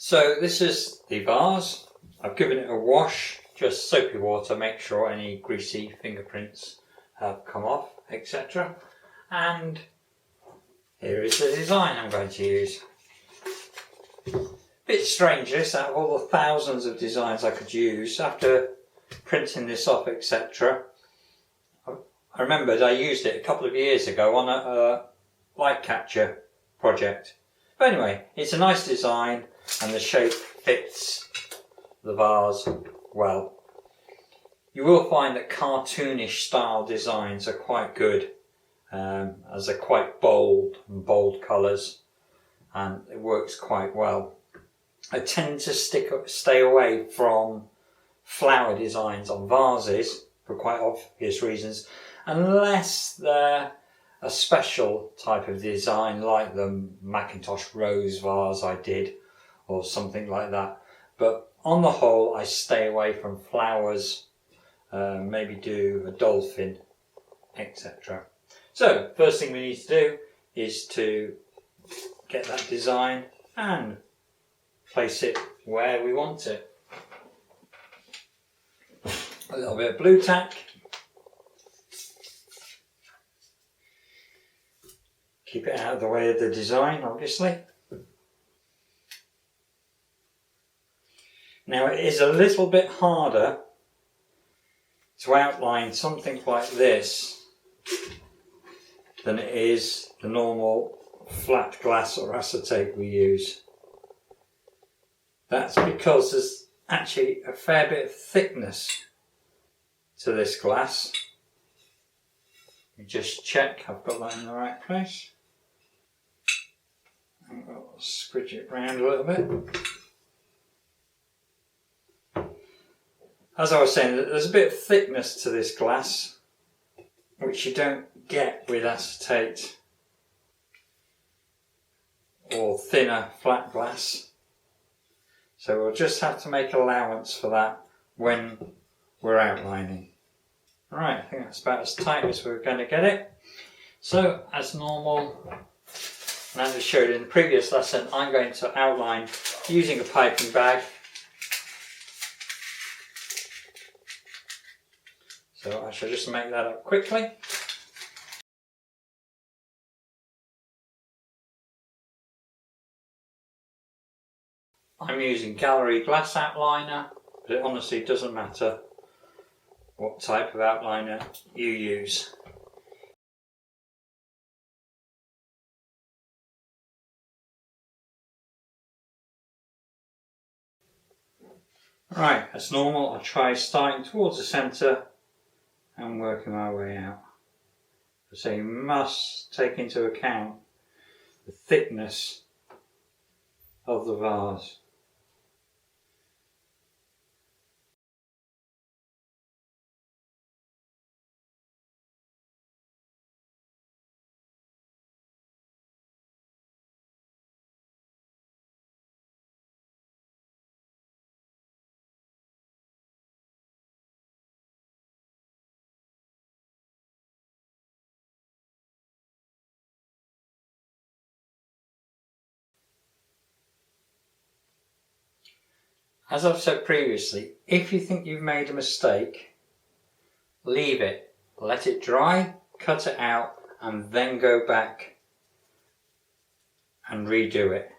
So this is the vase. I've given it a wash, just soapy water, make sure any greasy fingerprints have come off, etc. And here is the design I'm going to use. Bit strange this, out of all the thousands of designs I could use, after printing this off, etc. I remembered I used it a couple of years ago on a light capture project. But anyway, it's a nice design and the shape fits the vase well. You will find that cartoonish style designs are quite good, as they're quite bold and bold colours, and it works quite well. I tend to stay away from flower designs on vases for quite obvious reasons, unless they're a special type of design like the Macintosh rose vase I did or something like that. But on the whole, I stay away from flowers, maybe do a dolphin, etc. So first thing we need to do is to get that design and place it where we want it. A little bit of blue tack. Keep it out of the way of the design, obviously. Now it is a little bit harder to outline something like this than it is the normal flat glass or acetate we use. That's because there's actually a fair bit of thickness to this glass. Let me just check I've got that in the right place. I'll scritch it round a little bit. As I was saying, there's a bit of thickness to this glass, which you don't get with acetate or thinner flat glass. So we'll just have to make allowance for that when we're outlining. Right, I think that's about as tight as we're going to get it. So, as normal, and as I showed in the previous lesson, I'm going to outline using a piping bag. So I shall just make that up quickly. I'm using gallery glass outliner, but it honestly doesn't matter what type of outliner you use. Right, as normal, I'll try starting towards the centre and working my way out. So you must take into account the thickness of the vase. As I've said previously, if you think you've made a mistake, leave it, let it dry, cut it out, and then go back and redo it.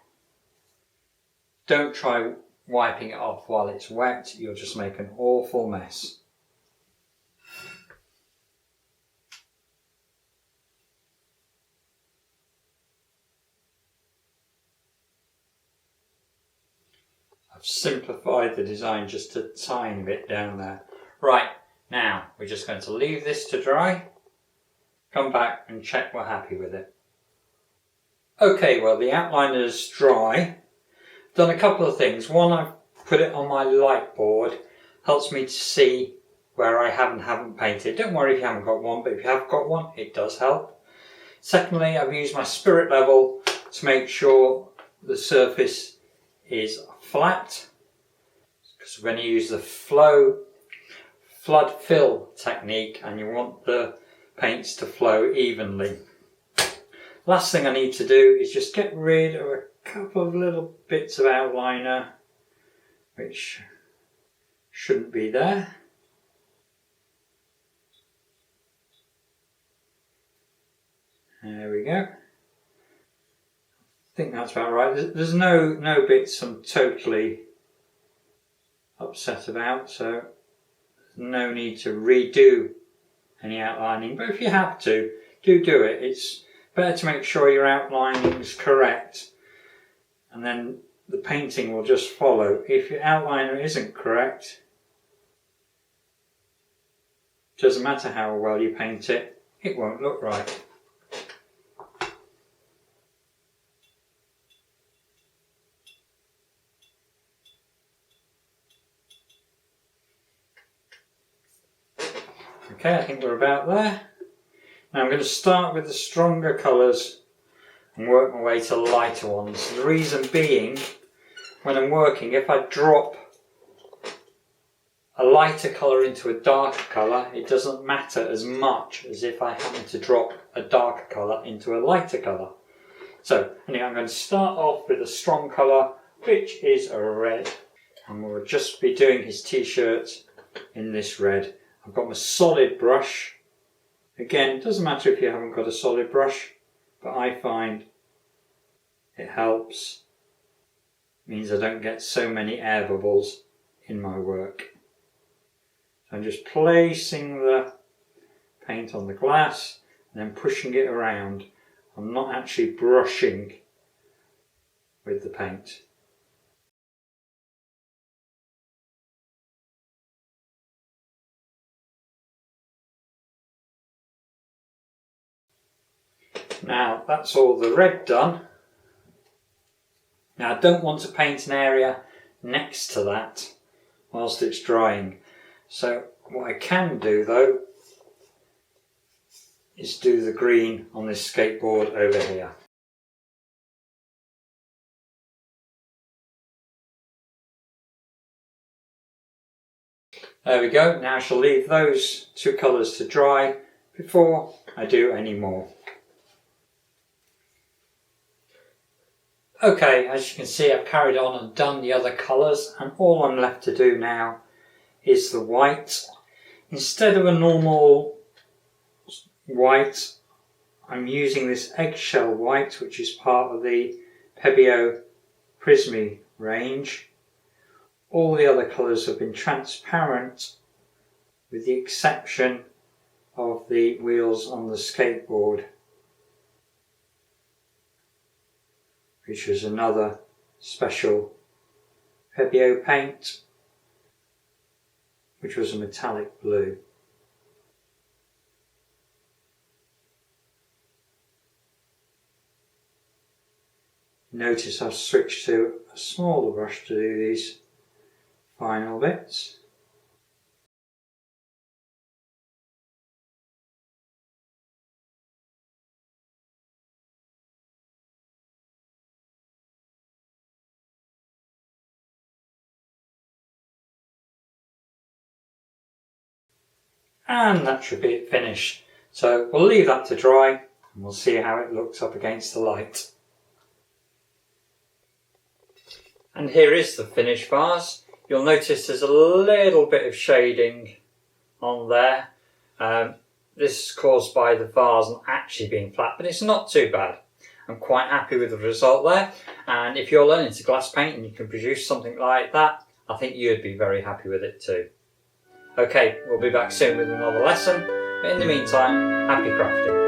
Don't try wiping it off while it's wet, you'll just make an awful mess. I've simplified the design just a tiny bit down there. Right, now we're just going to leave this to dry, come back and check we're happy with it. Okay, well the outline is dry. Done a couple of things. One, I've put it on my light board, helps me to see where I haven't painted. Don't worry if you haven't got one, but if you have got one, it does help. Secondly, I've used my spirit level to make sure the surface is flat, because we're going to use the flood fill technique and you want the paints to flow evenly. Last thing I need to do is just get rid of a couple of little bits of outliner which shouldn't be there. There we go. I think that's about right. There's no bits I'm totally upset about, so there's no need to redo any outlining. But if you have to, do it. It's better to make sure your outlining is correct, and then the painting will just follow. If your outliner isn't correct, doesn't matter how well you paint it, it won't look right. Okay, I think we're about there. Now I'm going to start with the stronger colours and work my way to lighter ones. The reason being, when I'm working, if I drop a lighter colour into a darker colour, it doesn't matter as much as if I happen to drop a darker colour into a lighter colour. So anyway, I'm going to start off with a strong colour, which is a red. And we'll just be doing his t-shirt in this red. I've got my solid brush. Again, it doesn't matter if you haven't got a solid brush, but I find it helps. It means I don't get so many air bubbles in my work. So I'm just placing the paint on the glass and then pushing it around. I'm not actually brushing with the paint. Now that's all the red done. Now I don't want to paint an area next to that whilst it's drying. So what I can do though is do the green on this skateboard over here. There we go. Now I shall leave those two colours to dry before I do any more. Okay, as you can see, I've carried on and done the other colours, and all I'm left to do now is the white. Instead of a normal white, I'm using this eggshell white, which is part of the Pebeo Prisme range. All the other colours have been transparent, with the exception of the wheels on the skateboard, which was another special Pebeo paint, which was a metallic blue. Notice I've switched to a smaller brush to do these final bits. And that should be it finished. So we'll leave that to dry and we'll see how it looks up against the light. And here is the finished vase. You'll notice there's a little bit of shading on there. This is caused by the vase not actually being flat, but it's not too bad. I'm quite happy with the result there. And if you're learning to glass paint and you can produce something like that, I think you'd be very happy with it too. Okay, we'll be back soon with another lesson, but in the meantime, happy crafting.